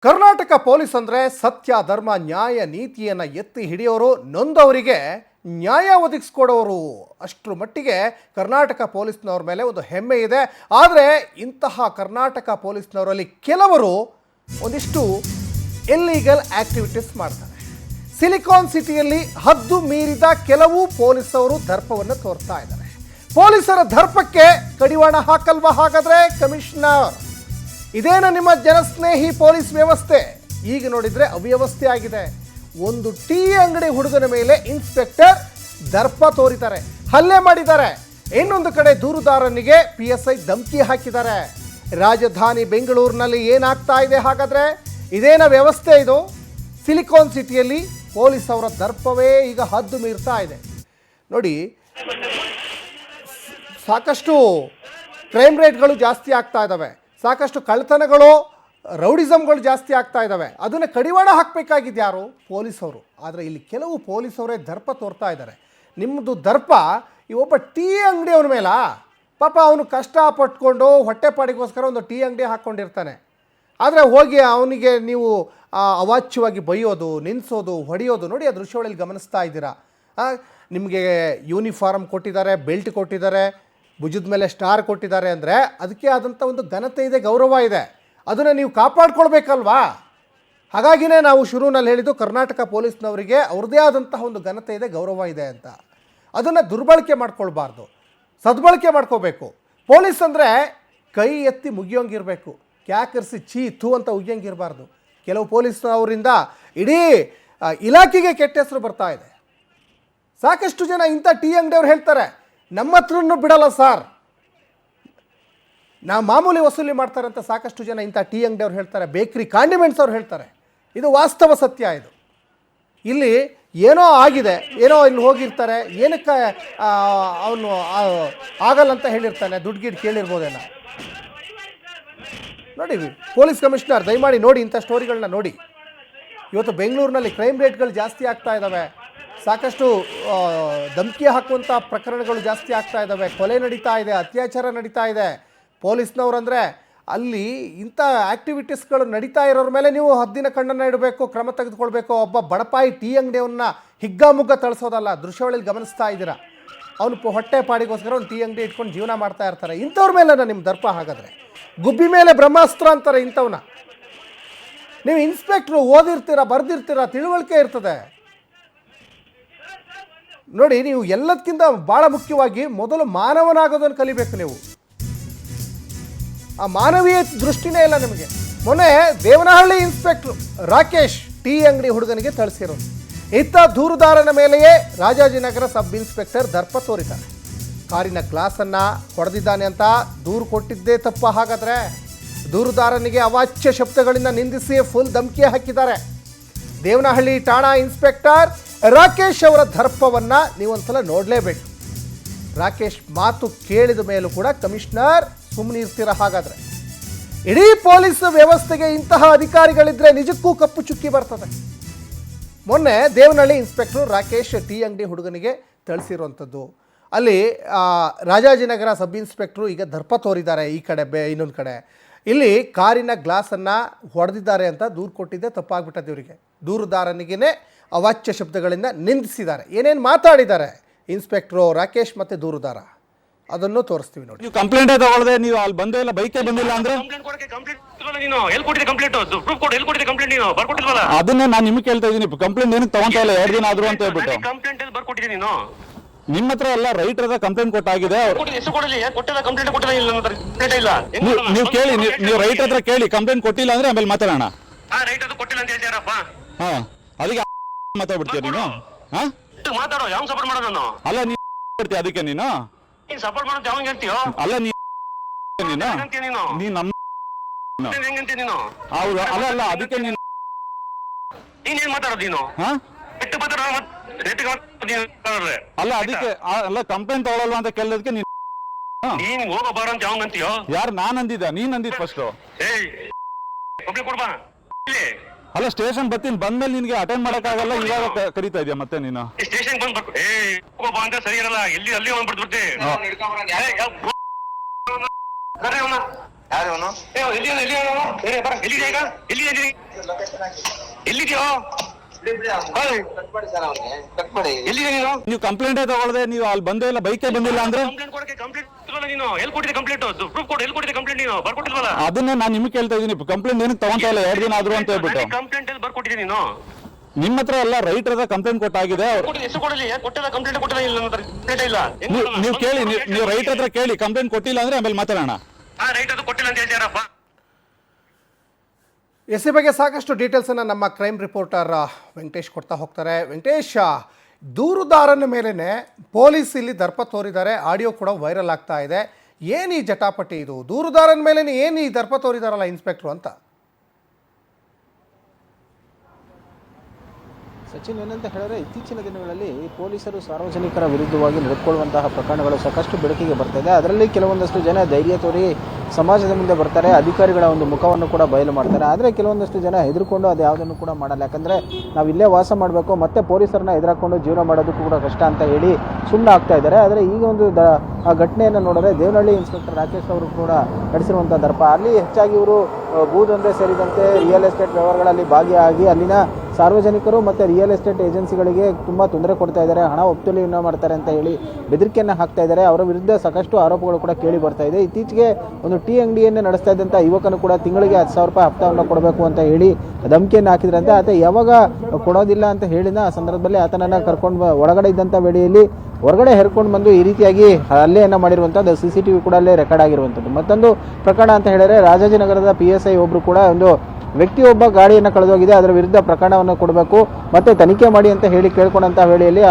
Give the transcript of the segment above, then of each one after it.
Karnataka police ಅಂದರೆ ಸತ್ಯ ಧರ್ಮ ನ್ಯಾಯ ನೀತಿಯನ್ನು ಎತ್ತಿ ಹಿಡಿಯೋರು, ನೊಂದವರಿಗೆ ನ್ಯಾಯ ಒದಗಿಸ್ಕೊಡೋರು. ಅಷ್ಟರ ಮಟ್ಟಿಗೆ ಕರ್ನಾಟಕ ಪೊಲೀಸ್ನವ್ರ ಮೇಲೆ ಒಂದು ಹೆಮ್ಮೆ ಇದೆ. ಆದರೆ ಇಂತಹ ಕರ್ನಾಟಕ ಪೊಲೀಸ್ನವರಲ್ಲಿ ಕೆಲವರು ಒಂದಿಷ್ಟು ಇಲ್ಲೀಗಲ್ ಆಕ್ಟಿವಿಟೀಸ್ ಮಾಡ್ತಾರೆ. ಸಿಲಿಕಾನ್ ಸಿಟಿಯಲ್ಲಿ ಹದ್ದು ಮೀರಿದ ಕೆಲವು ಪೊಲೀಸರು ದರ್ಪವನ್ನು ತೋರ್ತಾ ಇದ್ದಾರೆ. ಪೊಲೀಸರ ದರ್ಪಕ್ಕೆ ಕಡಿವಾಣ ಹಾಕಲ್ವಾ ಹಾಗಾದ್ರೆ ಕಮಿಷನರ್? ಇದೇನ ನಿಮ್ಮ ಜನಸ್ನೇಹಿ ಪೊಲೀಸ್ ವ್ಯವಸ್ಥೆ? ಈಗ ನೋಡಿದರೆ ಅವ್ಯವಸ್ಥೆ ಆಗಿದೆ. ಒಂದು ಟೀ ಅಂಗಡಿ ಹುಡುಗನ ಮೇಲೆ ಇನ್ಸ್ಪೆಕ್ಟರ್ ದರ್ಪ ತೋರಿದ್ದಾರೆ, ಹಲ್ಲೆ ಮಾಡಿದ್ದಾರೆ. ಇನ್ನೊಂದು ಕಡೆ ದೂರುದಾರನಿಗೆ PSI ಧಮಕಿ ಹಾಕಿದ್ದಾರೆ. ರಾಜಧಾನಿ ಬೆಂಗಳೂರಿನಲ್ಲಿ ಏನಾಗ್ತಾ ಇದೆ ಹಾಗಾದ್ರೆ? ಇದೇನ ವ್ಯವಸ್ಥೆ ಇದು? ಸಿಲಿಕಾನ್ ಸಿಟಿಯಲ್ಲಿ ಪೊಲೀಸ್ ಅವರ ದರ್ಪವೇ ಈಗ ಹದ್ದು ಮೀರ್ತಾ ಇದೆ. ನೋಡಿ, ಸಾಕಷ್ಟು ಕ್ರೈಮ್ ರೇಟ್ಗಳು ಜಾಸ್ತಿ ಆಗ್ತಾ ಇದ್ದಾವೆ, ಸಾಕಷ್ಟು ಕಳ್ಳತನಗಳು, ರೌಡಿಸಮ್ಗಳು ಜಾಸ್ತಿ ಆಗ್ತಾ ಇದ್ದಾವೆ. ಅದನ್ನು ಕಡಿವಾಣ ಹಾಕಬೇಕಾಗಿದ್ದು ಯಾರು? ಪೊಲೀಸವರು. ಆದರೆ ಇಲ್ಲಿ ಕೆಲವು ಪೊಲೀಸವರೇ ದರ್ಪ ತೋರ್ತಾ ಇದ್ದಾರೆ. ನಿಮ್ಮದು ದರ್ಪ ಈ ಒಬ್ಬ ಟೀ ಅಂಗಡಿಯವನ ಮೇಲ, ಪಾಪ ಅವನು ಕಷ್ಟಪಟ್ಕೊಂಡು ಹೊಟ್ಟೆಪಾಡಿಗೋಸ್ಕರ ಒಂದು ಟೀ ಅಂಗಡಿ ಹಾಕ್ಕೊಂಡಿರ್ತಾನೆ. ಆದರೆ ಹೋಗಿ ಅವನಿಗೆ ನೀವು ಅವಾಚ್ಯವಾಗಿ ಬೈಯೋದು, ನಿಲ್ಲಿಸೋದು, ಹೊಡೆಯೋದು. ನೋಡಿ, ಆ ದೃಶ್ಯಗಳಲ್ಲಿ ಗಮನಿಸ್ತಾ ಇದ್ದೀರಾ. ನಿಮಗೆ ಯೂನಿಫಾರ್ಮ್ ಕೊಟ್ಟಿದ್ದಾರೆ, ಬೆಲ್ಟ್ ಕೊಟ್ಟಿದ್ದಾರೆ, ಭುಜದ ಮೇಲೆ ಸ್ಟಾರ್ ಕೊಟ್ಟಿದ್ದಾರೆ ಅಂದರೆ ಅದಕ್ಕೆ ಆದಂಥ ಒಂದು ಘನತೆ ಇದೆ, ಗೌರವ ಇದೆ. ಅದನ್ನು ನೀವು ಕಾಪಾಡ್ಕೊಳ್ಬೇಕಲ್ವಾ? ಹಾಗಾಗಿನೇ ನಾವು ಶುರುವಿನಲ್ಲಿ ಹೇಳಿದ್ದು ಕರ್ನಾಟಕ ಪೊಲೀಸ್ನವರಿಗೆ ಅವ್ರದ್ದೇ ಆದಂತಹ ಒಂದು ಘನತೆ ಇದೆ, ಗೌರವ ಇದೆ ಅಂತ. ಅದನ್ನು ದುರ್ಬಳಕೆ ಮಾಡ್ಕೊಳ್ಬಾರ್ದು, ಸದ್ಬಳಕೆ ಮಾಡ್ಕೋಬೇಕು. ಪೊಲೀಸ್ ಅಂದರೆ ಕೈ ಎತ್ತಿ ಮುಗಿಯೋಂಗಿರಬೇಕು, ಕ್ಯಾಕರಿಸಿ ಚೀ ಥೂ ಅಂತ ಉಗಿಯೋಂಗಿರಬಾರ್ದು. ಕೆಲವು ಪೊಲೀಸ್ನವರಿಂದ ಇಡೀ ಇಲಾಖೆಗೆ ಕೆಟ್ಟ ಹೆಸರು ಬರ್ತಾ ಇದೆ. ಸಾಕಷ್ಟು ಜನ ಇಂಥ ಟೀ ಅಂಗಡಿಯವ್ರು ಹೇಳ್ತಾರೆ, ನಮ್ಮ ಹತ್ರನೂ ಬಿಡಲ್ಲ ಸರ್, ನಾವು ಮಾಮೂಲಿ ವಸೂಲಿ ಮಾಡ್ತಾರೆ ಅಂತ ಸಾಕಷ್ಟು ಜನ ಇಂಥ ಟೀ ಅಂಗಡಿಯವ್ರು ಹೇಳ್ತಾರೆ. ಬೇಕ್ರಿ ಕಾಂಡಿಮೆಂಟ್ಸ್ ಅವ್ರು ಹೇಳ್ತಾರೆ. ಇದು ವಾಸ್ತವ ಸತ್ಯ. ಇದು ಇಲ್ಲಿ ಏನೋ ಆಗಿದೆ, ಏನೋ ಇಲ್ಲಿ ಹೋಗಿರ್ತಾರೆ, ಏನಕ್ಕೆ ಅವನು ಆಗಲ್ಲ ಅಂತ ಹೇಳಿರ್ತಾನೆ, ದುಡ್ಡು ಗಿಡ್ ಕೇಳಿರ್ಬೋದೇನೋ. ನೋಡಿ, ಪೊಲೀಸ್ ಕಮಿಷನರ್ ದಯಮಾಡಿ ನೋಡಿ, ಇಂಥ ಸ್ಟೋರಿಗಳನ್ನ ನೋಡಿ. ಇವತ್ತು ಬೆಂಗಳೂರಿನಲ್ಲಿ ಕ್ರೈಮ್ ರೇಟ್ಗಳು ಜಾಸ್ತಿ ಆಗ್ತಾ ಇದ್ದಾವೆ, ಸಾಕಷ್ಟು ಧಮಕಿ ಹಾಕುವಂಥ ಪ್ರಕರಣಗಳು ಜಾಸ್ತಿ ಆಗ್ತಾ ಇದ್ದಾವೆ, ಕೊಲೆ ನಡೀತಾ ಇದೆ, ಅತ್ಯಾಚಾರ ನಡೀತಾ ಇದೆ. ಪೊಲೀಸ್ನವ್ರಂದರೆ ಅಲ್ಲಿ ಇಂಥ ಆ್ಯಕ್ಟಿವಿಟೀಸ್ಗಳು ನಡೀತಾ ಇರೋರ ಮೇಲೆ ನೀವು ಹದ್ದಿನ ಕಣ್ಣನ್ನು ಇಡಬೇಕು, ಕ್ರಮ ತೆಗೆದುಕೊಳ್ಬೇಕು. ಒಬ್ಬ ಬಡಪಾಯಿ ಟೀ ಅಂಗಡಿಯವನ್ನ ಹಿಗ್ಗಾಮುಗ್ಗ ತಳಿಸೋದಲ್ಲ. ದೃಶ್ಯಾವಳಿಯಲ್ಲಿ ಗಮನಿಸ್ತಾ ಇದ್ದೀರಾ, ಅವನು ಹೊಟ್ಟೆ ಪಾಡಿಗೋಸ್ಕರ ಒಂದು ಟೀ ಅಂಗಡಿ ಇಟ್ಕೊಂಡು ಜೀವನ ಮಾಡ್ತಾ ಇರ್ತಾರೆ. ಇಂಥವ್ರ ಮೇಲೆ ನಿಮ್ಮ ದರ್ಪ ಹಾಗಾದರೆ ಗುಬ್ಬಿ ಮೇಲೆ ಬ್ರಹ್ಮಾಸ್ತ್ರ ಅಂತಾರೆ ಇಂಥವನ್ನ. ನೀವು ಇನ್ಸ್ಪೆಕ್ಟ್ರು, ಓದಿರ್ತೀರ, ಬರೆದಿರ್ತೀರ, ತಿಳುವಳಿಕೆ ಇರ್ತದೆ. ನೋಡಿ, ನೀವು ಎಲ್ಲದಕ್ಕಿಂತ ಭಾಳ ಮುಖ್ಯವಾಗಿ ಮೊದಲು ಮಾನವನಾಗೋದನ್ನು ಕಲಿಬೇಕು. ನೀವು ಆ ಮಾನವೀಯ ದೃಷ್ಟಿನೇ ಇಲ್ಲ ನಿಮಗೆ. ಮೊನ್ನೆ ದೇವನಹಳ್ಳಿ ಇನ್ಸ್ಪೆಕ್ಟ್ರು ರಾಕೇಶ್ ಟೀ ಅಂಗಡಿ ಹುಡುಗನಿಗೆ ಥಳಿಸಿರೋದು. ಇತ್ತ ದೂರುದಾರನ ಮೇಲೆಯೇ ರಾಜಾಜಿನಗರ ಸಬ್ ಇನ್ಸ್ಪೆಕ್ಟರ್ ದರ್ಪ ತೋರಿದ್ದಾರೆ. ಕಾರಿನ ಗ್ಲಾಸನ್ನು ಹೊಡೆದಿದ್ದಾನೆ ಅಂತ ದೂರು ಕೊಟ್ಟಿದ್ದೇ ತಪ್ಪ ಹಾಗಾದರೆ? ದೂರುದಾರನಿಗೆ ಅವಾಚ್ಯ ಶಬ್ದಗಳಿಂದ ನಿಂದಿಸಿ ಫುಲ್ ಧಮಕಿ ಹಾಕಿದ್ದಾರೆ. ದೇವನಹಳ್ಳಿ ಠಾಣಾ ಇನ್ಸ್ಪೆಕ್ಟರ್ ರಾಕೇಶ್ ಅವರ ದರ್ಪವನ್ನು ನೀವೊಂದ್ಸಲ ನೋಡಲೇಬೇಕು. ರಾಕೇಶ್ ಮಾತು ಕೇಳಿದ ಮೇಲೂ ಕೂಡ ಕಮಿಷನರ್ ಸುಮ್ಮನಿರ್ತೀರ ಹಾಗಾದರೆ? ಇಡೀ ಪೊಲೀಸ್ ವ್ಯವಸ್ಥೆಗೆ ಇಂತಹ ಅಧಿಕಾರಿಗಳಿದ್ರೆ ನಿಜಕ್ಕೂ ಕಪ್ಪು ಚುಕ್ಕಿ ಬರ್ತದೆ. ಮೊನ್ನೆ ದೇವನಹಳ್ಳಿ ಇನ್ಸ್ಪೆಕ್ಟರ್ ರಾಕೇಶ್ ಟೀ ಅಂಗಡಿ ಹುಡುಗನಿಗೆ ಥಳಿಸಿರುವಂಥದ್ದು. ಅಲ್ಲಿ ರಾಜಾಜಿನಗರ ಸಬ್ ಇನ್ಸ್ಪೆಕ್ಟ್ರು ಈಗ ದರ್ಪ ತೋರಿದ್ದಾರೆ. ಈ ಕಡೆ ಇನ್ನೊಂದು ಕಡೆ ಇಲ್ಲಿ ಕಾರಿನ ಗ್ಲಾಸನ್ನು ಹೊಡೆದಿದ್ದಾರೆ ಅಂತ ದೂರು ಕೊಟ್ಟಿದ್ದೆ ತಪ್ಪಾಗ್ಬಿಟ್ಟದ್ದು. ಇವರಿಗೆ ದೂರುದಾರನಿಗೇ ಅವಾಚ್ಯ ಶಬ್ದಗಳಿಂದ ನಿಂದಿಸಿದ್ದಾರೆ. ಏನೇನು ಮಾತಾಡಿದ್ದಾರೆ ಇನ್ಸ್ಪೆಕ್ಟ್ರು ರಾಕೇಶ್ ಮತ್ತು ದೂರುದಾರ, ಅದನ್ನು ತೋರಿಸ್ತೀವಿ ನೋಡಿ. ನೀವು ಕಂಪ್ಲೇಂಟ್ ತಗೊಳ್ಳದೆ ನೀವು ಅಲ್ಲಿ ಬಂದೇ ಇಲ್ಲ, ಬೈಕೇ ಬಂದಿಲ್ಲ ಅಂದ್ರೆ ಅದನ್ನೇ ನಾನು ನಿಮ್ಗೆ ಕೇಳ್ತಾ ಇದ್ದೀನಿ. ಕಂಪ್ಲೇಂಟ್ ಏನಕ್ಕೆ ತಗೊಂತಾ ಇಲ್ಲ 2 ದಿನ ಆದ್ರೂ ಅಂತ ಹೇಳ್ಬಿಟ್ಟು. ನಿಮ್ಮ ಹತ್ರ ಎಲ್ಲ ರೈಟ್ ಅದ ಕಂಪ್ಲೇಂಟ್ ಕೊಟ್ಟಾಗಿದೆ. ನೀವು ಕೇಳಿ, ನೀವು ರೈಟ್ ಹತ್ರ ಕೇಳಿ, ಕಂಪ್ಲೇಂಟ್ ಕೊಟ್ಟಿಲ್ಲ ಅಂದ್ರೆ ಆಮೇಲೆ ಮಾತಾಡೋಣ. ಹಾ, ಅದಕ್ಕೆ ಮಾತಾಡ್ಬಿಡ್ತೀಯ ನೀನು? ಅಲ್ಲ, ನೀನು ಅದಕ್ಕೆ ನೀನು ಅಲ್ಲ, ನೀನು ನಮ್ಮ ಹೌದು. ಅಲ್ಲ ಅಲ್ಲ, ಅದಕ್ಕೆ ನೀನು ಅಲ್ಲ, ಅದಕ್ಕೆ ಅಲ್ಲ, ಕಂಪ್ಲೇಂಟ್ ತಗೊಳ್ಳಲ್ವಾ ಅಂತ ಕೇಳೋದಕ್ಕೆ ನೀನು ಯಾರು? ನಾನು ಅಂದಿದ್ದ, ನೀನ್ ಅಂದಿದ್ ಫಸ್ಟ್. ಅಲ್ಲ, ಸ್ಟೇಷನ್ ಬರ್ತೀನಿ, ಬಂದ್ಮೇಲೆ ನಿನ್ಗೆ ಅಟೆಂಡ್ ಮಾಡಕ್ಕಾಗಲ್ಲ, ಇವಾಗ ಕರೀತಾ ಇದೆಯಾ ಮತ್ತೆ ನೀನು? ಸ್ಟೇಷನ್ ಬಂದ್ ಸರಿ ಇರಲ್ಲ, ಎಲ್ಲಿ ಅಲ್ಲಿ ಯಾರು ಇವನು? ಎಲ್ಲಿದ್ಯೋ ಕಟ್ ಮಾಡಿ. ಎಲ್ಲಿದೆ ನೀನು? ನೀವು ಕಂಪ್ಲೇಂಟೇ ತಗೊಳ್ಳದೆ ನೀವು ಅಲ್ಲಿ ಬಂದೇ ಇಲ್ಲ, ಬೈಕೇ ಬಂದಿಲ್ಲ ಅಂದ್ರೆ ಕಂಪ್ಲೇಂಟ್ ಕೊಡಕ್ಕೆ ಕಂಪ್ಲೇಂಟ್ ನೀನು ಎಲ್ಲಿ ಕೊಟ್ಟಿದೆ ಕಂಪ್ಲೇಂಟ್? ಪ್ರೂಫ್ ಕೊಡು, ಎಲ್ಲಿ ಕೊಟ್ಟಿದೆ ಕಂಪ್ಲೇಂಟ್? ನೀನು ಬರ್ಕೊಟ್ಟಿಲ್ವಲ್ಲ? ಅದನ್ನೇ ನಾನು ನಿಮ್ಗೆ ಕೇಳ್ತಾ ಇದೀನಿ. ಕಂಪ್ಲೇಂಟ್ ಏನಕ್ಕೆ ತಗೊಂತ ಇಲ್ಲ 2 ದಿನ ಆದ್ರೂ ಅಂತ ಹೇಳ್ಬಿಟ್ಟು. ಕಂಪ್ಲೇಂಟ್ ಎಲ್ಲಿ ಬರ್ಕೊಟ್ಟಿದೆ ನೀನು? ನಿಮ್ಮ ಹತ್ರ ಎಲ್ಲ ರೈಟರ್ ಕಂಪ್ಲೇಂಟ್ ಕೊಟ್ಟಾಗಿದೆ. ಎಷ್ಟು ಕೊಡಲಿ? ಕೊಟ್ಟಿಲ್ಲ, ಕಂಪ್ಲೇಂಟ್ ಕೊಟ್ಟಿಲ್ಲ, ಇಲ್ಲ ನನ್ನ ಹತ್ರ ಕಂಪ್ಲೇಂಟ್ ಇಲ್ಲ. ನೀವು ಕೇಳಿ, ನೀವು ರೈಟರ್ ಹತ್ರ ಕೇಳಿ. ಕಂಪ್ಲೇಂಟ್ ಕೊಟ್ಟಿಲ್ಲ ಅಂದ್ರೆ ಆಮೇಲೆ ಮಾತಾಡೋಣ. ರೈಟ್ ಅದು ಕೊಟ್ಟಿಲ್ಲ ಅಂತ ಹೇಳ್ತಾರಪ್ಪ. ಎಸ್ ಈ ಬಗ್ಗೆ ಸಾಕಷ್ಟು ಡೀಟೇಲ್ಸನ್ನು ನಮ್ಮ ಕ್ರೈಮ್ ರಿಪೋರ್ಟರ್ ವೆಂಕಟೇಶ್ ಕೊಡ್ತಾ ಹೋಗ್ತಾರೆ. ವೆಂಕಟೇಶ್, ದೂರುದಾರನ ಮೇಲೇ ಪೊಲೀಸ್ ಇಲ್ಲಿ ದರ್ಪ ತೋರಿದ್ದಾರೆ, ಆಡಿಯೋ ಕೂಡ ವೈರಲ್ ಆಗ್ತಾ ಇದೆ. ಏನು ಈ ಜಟಾಪಟಿ ಇದು? ದೂರುದಾರನ ಮೇಲೆ ಏನು ಈ ದರ್ಪ ತೋರಿದಾರಲ್ಲ ಇನ್ಸ್ಪೆಕ್ಟ್ರು ಅಂತ? ಸಚಿನ್, ಏನಂತ ಹೇಳಿದ್ರೆ ಇತ್ತೀಚಿನ ದಿನಗಳಲ್ಲಿ ಪೊಲೀಸರು ಸಾರ್ವಜನಿಕರ ವಿರುದ್ಧವಾಗಿ ನಡೆದುಕೊಳ್ಳುವಂತಹ ಪ್ರಕರಣಗಳು ಸಾಕಷ್ಟು ಬೆಳಕಿಗೆ ಬರ್ತಾಯಿದೆ. ಅದರಲ್ಲಿ ಕೆಲವೊಂದಷ್ಟು ಜನ ಧೈರ್ಯ ತೋರಿ ಸಮಾಜದ ಮುಂದೆ ಬರ್ತಾರೆ, ಅಧಿಕಾರಿಗಳ ಒಂದು ಮುಖವನ್ನು ಕೂಡ ಬಯಲು ಮಾಡ್ತಾರೆ. ಆದರೆ ಕೆಲವೊಂದಷ್ಟು ಜನ ಹೆದರ್ಕೊಂಡು ಅದು ಯಾವುದನ್ನು ಕೂಡ ಮಾಡಲ್ಲ. ಯಾಕಂದರೆ ನಾವು ಇಲ್ಲೇ ವಾಸ ಮಾಡಬೇಕು, ಮತ್ತೆ ಪೊಲೀಸರನ್ನ ಎದುರಾಕೊಂಡು ಜೀವನ ಮಾಡೋದಕ್ಕೂ ಕೂಡ ಕಷ್ಟ ಅಂತ ಹೇಳಿ ಸುಮ್ಮನೆ ಆಗ್ತಾ ಇದ್ದಾರೆ. ಆದರೆ ಈಗ ಒಂದು ಆ ಘಟನೆಯನ್ನು ನೋಡಿದ್ರೆ ದೇವನಹಳ್ಳಿ ಇನ್ಸ್ಪೆಕ್ಟರ್ ರಾಕೇಶ್ ಅವರು ಕೂಡ ನಡೆಸಿರುವಂಥ ದರ್ಪ, ಅಲ್ಲಿ ಹೆಚ್ಚಾಗಿ ಇವರು ಬೂದೊಂದೇ ಸೇರಿದಂತೆ ರಿಯಲ್ ಎಸ್ಟೇಟ್ ವ್ಯವಹಾರಗಳಲ್ಲಿ ಭಾಗಿಯಾಗಿ ಅಲ್ಲಿನ ಸಾರ್ವಜನಿಕರು ಮತ್ತು ರಿಯಲ್ ಎಸ್ಟೇಟ್ ಏಜೆನ್ಸಿಗಳಿಗೆ ತುಂಬ ತೊಂದರೆ ಕೊಡ್ತಾ ಇದ್ದಾರೆ, ಹಣ ವಸೂಲಿಯನ್ನು ಮಾಡ್ತಾರೆ ಅಂತ ಹೇಳಿ ಬೆದರಿಕೆಯನ್ನು ಹಾಕ್ತಾ ಇದ್ದಾರೆ. ಅವರ ವಿರುದ್ಧ ಸಾಕಷ್ಟು ಆರೋಪಗಳು ಕೂಡ ಕೇಳಿ ಬರ್ತಾ ಇದೆ. ಇತ್ತೀಚೆಗೆ ಒಂದು ಟೀ ಅಂಗಡಿಯನ್ನೇ ನಡೆಸ್ತಾ ಇದ್ದಂಥ ಯುವಕನು ಕೂಡ ತಿಂಗಳಿಗೆ 10,000 ರೂಪಾಯಿ ಹಪ್ತವನ್ನು ಕೊಡಬೇಕು ಅಂತ ಹೇಳಿ ಧಮಕಿಯನ್ನು ಹಾಕಿದ್ರಂತೆ. ಆತ ಯಾವಾಗ ಕೊಡೋದಿಲ್ಲ ಅಂತ ಹೇಳಿದ ಆ ಸಂದರ್ಭದಲ್ಲಿ ಆತನನ್ನು ಕರ್ಕೊಂಡು ಒಳಗಡೆ ಇದ್ದಂಥ ವೇಳೆಯಲ್ಲಿ ಹೊರಗಡೆ ಹೆರ್ಕೊಂಡು ಬಂದು ಈ ರೀತಿಯಾಗಿ ಹಲ್ಲೆಯನ್ನು ಮಾಡಿರುವಂಥದ್ದು CCTV ಕೂಡ ಅಲ್ಲೇ ರೆಕಾರ್ಡ್ ಆಗಿರುವಂಥದ್ದು. ಮತ್ತೊಂದು ಪ್ರಕರಣ ಅಂತ ಹೇಳಿದರೆ ರಾಜಾಜಿನಗರದ PSI ಒಬ್ಬರು ಕೂಡ ಒಂದು ವ್ಯಕ್ತಿಯೊಬ್ಬ ಗಾಡಿಯನ್ನು ಕಳೆದೋಗಿದೆ, ಅದರ ವಿರುದ್ಧ ಪ್ರಕರಣವನ್ನು ಕೊಡಬೇಕು ಮತ್ತು ತನಿಖೆ ಮಾಡಿ ಅಂತ ಹೇಳಿ ಕೇಳ್ಕೊಂಡಂಥ ವೇಳೆಯಲ್ಲಿ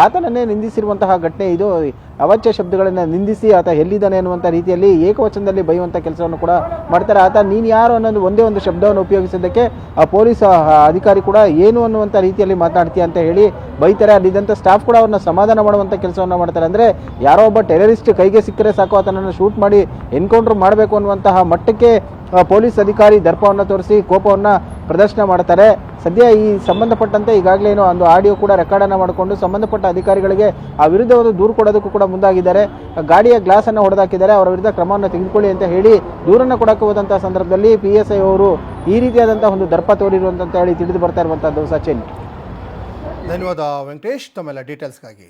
ಆತನನ್ನೇ ನಿಂದಿಸಿರುವಂತಹ ಘಟನೆ ಇದು. ಅವಾಚ್ಯ ಶಬ್ದಗಳನ್ನು ನಿಂದಿಸಿ ಆತ ಎಲ್ಲಿದ್ದಾನೆ ಅನ್ನುವಂಥ ರೀತಿಯಲ್ಲಿ ಏಕವಚನದಲ್ಲಿ ಬೈಯುವಂಥ ಕೆಲಸವನ್ನು ಕೂಡ ಮಾಡ್ತಾರೆ. ಆತ ನೀನು ಯಾರು ಅನ್ನೋದು ಒಂದೇ ಒಂದು ಶಬ್ದವನ್ನು ಉಪಯೋಗಿಸಿದ್ದಕ್ಕೆ ಆ ಪೊಲೀಸ್ ಅಧಿಕಾರಿ ಕೂಡ ಏನು ಅನ್ನುವಂಥ ರೀತಿಯಲ್ಲಿ ಮಾತನಾಡ್ತೀಯ ಅಂತ ಹೇಳಿ ಬೈತಾರೆ. ಅಲ್ಲಿದ್ದಂಥ ಸ್ಟಾಫ್ ಕೂಡ ಅವ್ರನ್ನ ಸಮಾಧಾನ ಮಾಡುವಂಥ ಕೆಲಸವನ್ನು ಮಾಡ್ತಾರೆ. ಅಂದರೆ ಯಾರೋ ಒಬ್ಬ ಟೆರರಿಸ್ಟ್ ಕೈಗೆ ಸಿಕ್ಕರೆ ಸಾಕು, ಆತನನ್ನು ಶೂಟ್ ಮಾಡಿ ಎನ್ಕೌಂಟರ್ ಮಾಡಬೇಕು ಅನ್ನುವಂತಹ ಮಟ್ಟಕ್ಕೆ ಪೊಲೀಸ್ ಅಧಿಕಾರಿ ದರ್ಪವನ್ನು ತೋರಿಸಿ ಕೋಪವನ್ನು ಪ್ರದರ್ಶನ ಮಾಡ್ತಾರೆ. ಸದ್ಯ ಈ ಸಂಬಂಧಪಟ್ಟಂತೆ ಈಗಾಗಲೇ ಏನೋ ಒಂದು ಆಡಿಯೋ ಕೂಡ ರೆಕಾರ್ಡನ್ನು ಮಾಡಿಕೊಂಡು ಸಂಬಂಧಪಟ್ಟ ಅಧಿಕಾರಿಗಳಿಗೆ ಆ ವಿರುದ್ಧ ಒಂದು ದೂರು ಕೊಡೋದಕ್ಕೂ ಕೂಡ ಮುಂದಾಗಿದ್ದಾರೆ. ಗಾಡಿಯ ಗ್ಲಾಸನ್ನು ಹೊಡೆದಾಕಿದ್ದಾರೆ, ಅವರ ವಿರುದ್ಧ ಕ್ರಮವನ್ನು ತೆಗೆದುಕೊಳ್ಳಿ ಅಂತ ಹೇಳಿ ದೂರನ್ನು ಕೊಡಕ್ಕೆ ಹೋದಂಥ ಸಂದರ್ಭದಲ್ಲಿ PSI ಅವರು ಈ ರೀತಿಯಾದಂಥ ಒಂದು ದರ್ಪ ತೋರಿರುವಂತ ಹೇಳಿ ತಿಳಿದು ಬರ್ತಾ ಇರುವಂಥದ್ದು. ಸಚಿನ್, ಧನ್ಯವಾದ ವೆಂಕಟೇಶ್ ತಮ್ಮೆಲ್ಲ ಡೀಟೇಲ್ಸ್ಗಾಗಿ.